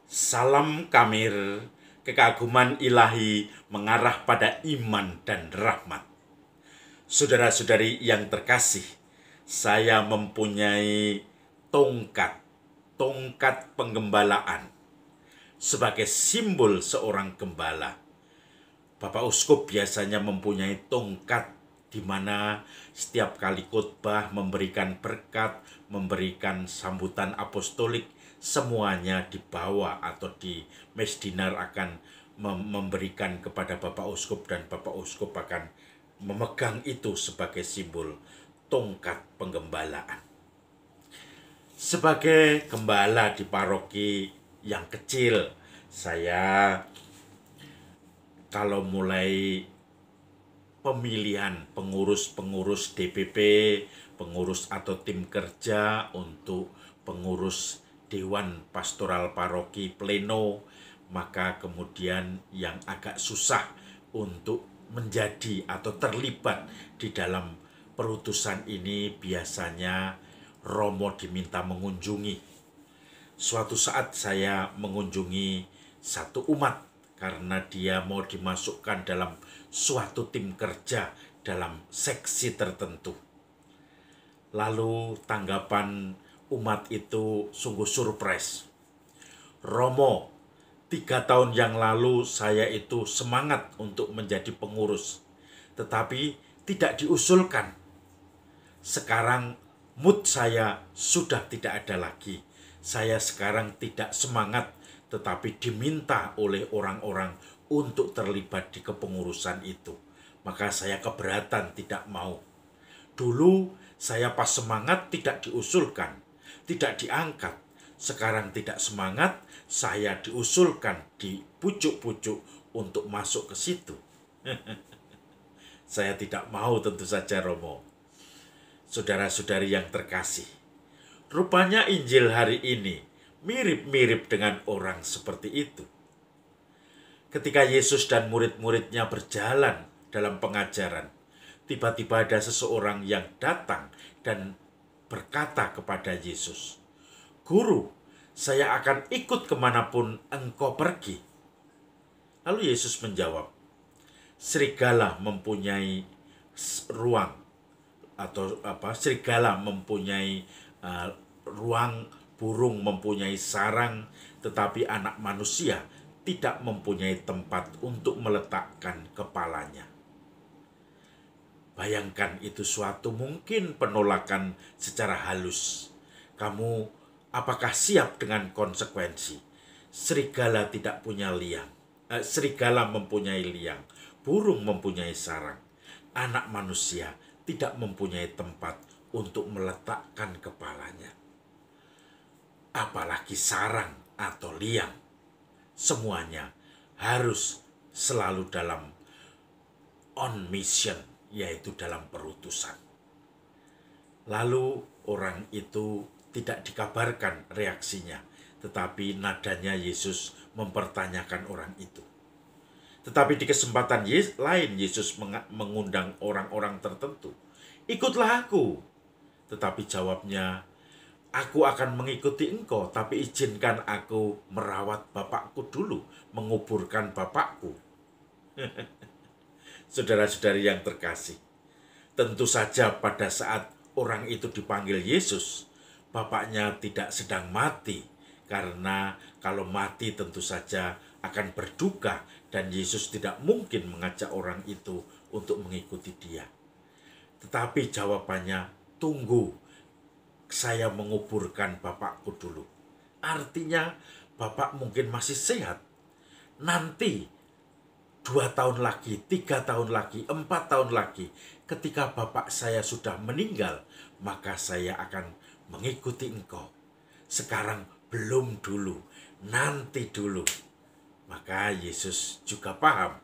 Salam Kamir, kekaguman ilahi mengarah pada iman dan rahmat. Saudara-saudari yang terkasih, saya mempunyai tongkat penggembalaan sebagai simbol seorang gembala. Bapak Uskup biasanya mempunyai tongkat di mana setiap kali khotbah memberikan berkat, memberikan sambutan apostolik, semuanya dibawa atau di mesdinar akan memberikan kepada Bapak Uskup dan Bapak Uskup akan memegang itu sebagai simbol tongkat penggembalaan. Sebagai gembala di paroki yang kecil, saya kalau mulai pemilihan pengurus-pengurus DPP, pengurus atau tim kerja untuk pengurus Dewan Pastoral Paroki Pleno, maka kemudian yang agak susah untuk menjadi atau terlibat di dalam perutusan ini biasanya Romo diminta mengunjungi. Suatu saat saya mengunjungi satu umat karena dia mau dimasukkan dalam suatu tim kerja dalam seksi tertentu. Lalu tanggapan umat itu sungguh surprise. Romo, 3 tahun yang lalu saya itu semangat untuk menjadi pengurus, tetapi tidak diusulkan. Sekarang mood saya sudah tidak ada lagi. Saya sekarang tidak semangat, tetapi diminta oleh orang-orang untuk terlibat di kepengurusan itu. Maka saya keberatan, tidak mau. Dulu saya pas semangat tidak diusulkan, tidak diangkat. Sekarang tidak semangat, saya diusulkan, dipucuk-pucuk untuk masuk ke situ. Saya tidak mau tentu saja, Romo. Saudara-saudari yang terkasih, rupanya Injil hari ini mirip-mirip dengan orang seperti itu. Ketika Yesus dan murid-muridnya berjalan dalam pengajaran, tiba-tiba ada seseorang yang datang dan berkata kepada Yesus, "Guru, saya akan ikut kemanapun engkau pergi." Lalu Yesus menjawab, serigala mempunyai ruang atau serigala mempunyai ruang, burung mempunyai sarang, tetapi anak manusia tidak mempunyai tempat untuk meletakkan kepalanya. Bayangkan itu suatu mungkin penolakan secara halus. Kamu apakah siap dengan konsekuensi? Serigala tidak punya liang. Serigala mempunyai liang, burung mempunyai sarang. Anak manusia tidak mempunyai tempat untuk meletakkan kepalanya. Apalagi sarang atau liang. Semuanya harus selalu dalam on mission, yaitu dalam perutusan. Lalu orang itu tidak dikabarkan reaksinya, tetapi nadanya Yesus mempertanyakan orang itu. Tetapi di kesempatan lain Yesus mengundang orang-orang tertentu. "Ikutlah aku." Tetapi jawabnya, "Aku akan mengikuti engkau, tapi izinkan aku merawat bapakku dulu, menguburkan bapakku." Saudara-saudari yang terkasih, tentu saja pada saat orang itu dipanggil Yesus, bapaknya tidak sedang mati, karena kalau mati tentu saja akan berduka dan Yesus tidak mungkin mengajak orang itu untuk mengikuti dia. Tetapi jawabannya, "Tunggu, saya menguburkan bapakku dulu." Artinya bapak mungkin masih sehat. Nanti 2 tahun lagi, 3 tahun lagi, 4 tahun lagi, ketika bapak saya sudah meninggal, maka saya akan mengikuti engkau. Sekarang belum dulu, nanti dulu. Maka Yesus juga paham.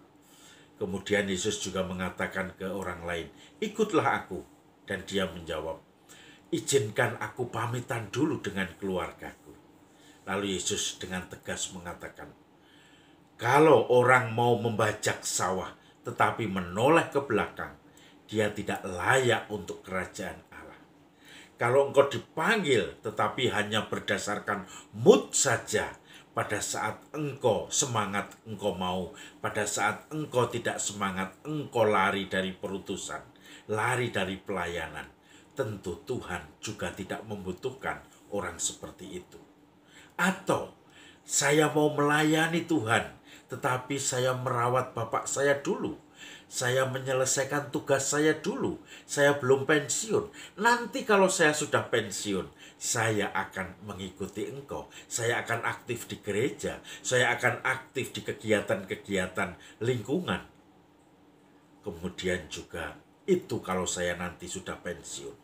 Kemudian Yesus juga mengatakan ke orang lain, "Ikutlah aku." Dan dia menjawab, "Izinkan aku pamitan dulu dengan keluargaku." Lalu Yesus dengan tegas mengatakan, "Kalau orang mau membajak sawah tetapi menoleh ke belakang, dia tidak layak untuk kerajaan Allah. Kalau engkau dipanggil tetapi hanya berdasarkan mood saja, pada saat engkau semangat, engkau mau. Pada saat engkau tidak semangat, engkau lari dari perutusan, lari dari pelayanan. Tentu Tuhan juga tidak membutuhkan orang seperti itu. Atau saya mau melayani Tuhan, tetapi saya merawat bapak saya dulu. Saya menyelesaikan tugas saya dulu. Saya belum pensiun. Nanti kalau saya sudah pensiun, saya akan mengikuti engkau. Saya akan aktif di gereja. Saya akan aktif di kegiatan-kegiatan lingkungan. Kemudian juga itu kalau saya nanti sudah pensiun.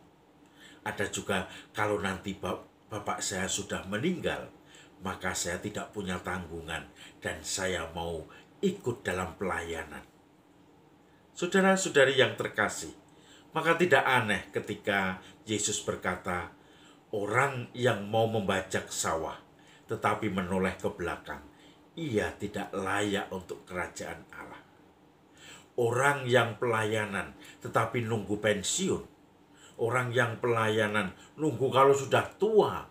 Ada juga kalau nanti bapak saya sudah meninggal, maka saya tidak punya tanggungan dan saya mau ikut dalam pelayanan. Saudara-saudari yang terkasih, maka tidak aneh ketika Yesus berkata, orang yang mau membajak sawah tetapi menoleh ke belakang, ia tidak layak untuk kerajaan Allah. Orang yang pelayanan tetapi nunggu pensiun, orang yang pelayanan nunggu kalau sudah tua,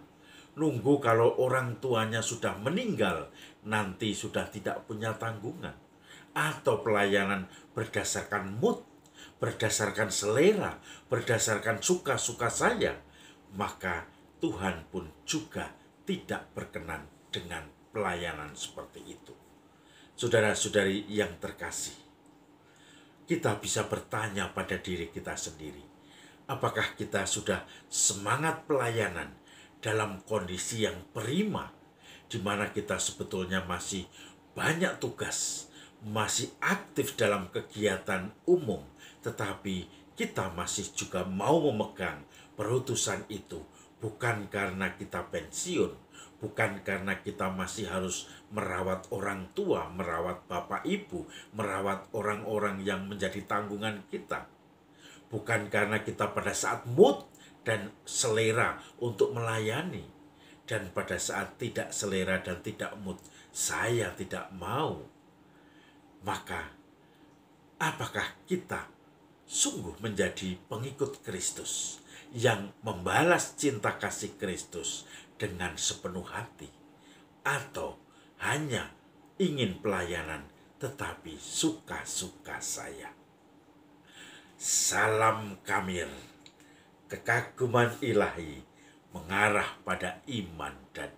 nunggu kalau orang tuanya sudah meninggal, nanti sudah tidak punya tanggungan. Atau pelayanan berdasarkan mood, berdasarkan selera, berdasarkan suka-suka saya, maka Tuhan pun juga tidak berkenan dengan pelayanan seperti itu. Saudara-saudari yang terkasih, kita bisa bertanya pada diri kita sendiri, apakah kita sudah semangat pelayanan dalam kondisi yang prima, di mana kita sebetulnya masih banyak tugas, masih aktif dalam kegiatan umum, tetapi kita masih juga mau memegang perutusan itu, bukan karena kita pensiun, bukan karena kita masih harus merawat orang tua, merawat bapak ibu, merawat orang-orang yang menjadi tanggungan kita, bukan karena kita pada saat mood dan selera untuk melayani, dan pada saat tidak selera dan tidak mood, saya tidak mau. Maka, apakah kita sungguh menjadi pengikut Kristus yang membalas cinta kasih Kristus dengan sepenuh hati, atau hanya ingin pelayanan tetapi suka-suka saya? Salam Kamil, kekaguman ilahi mengarah pada iman dan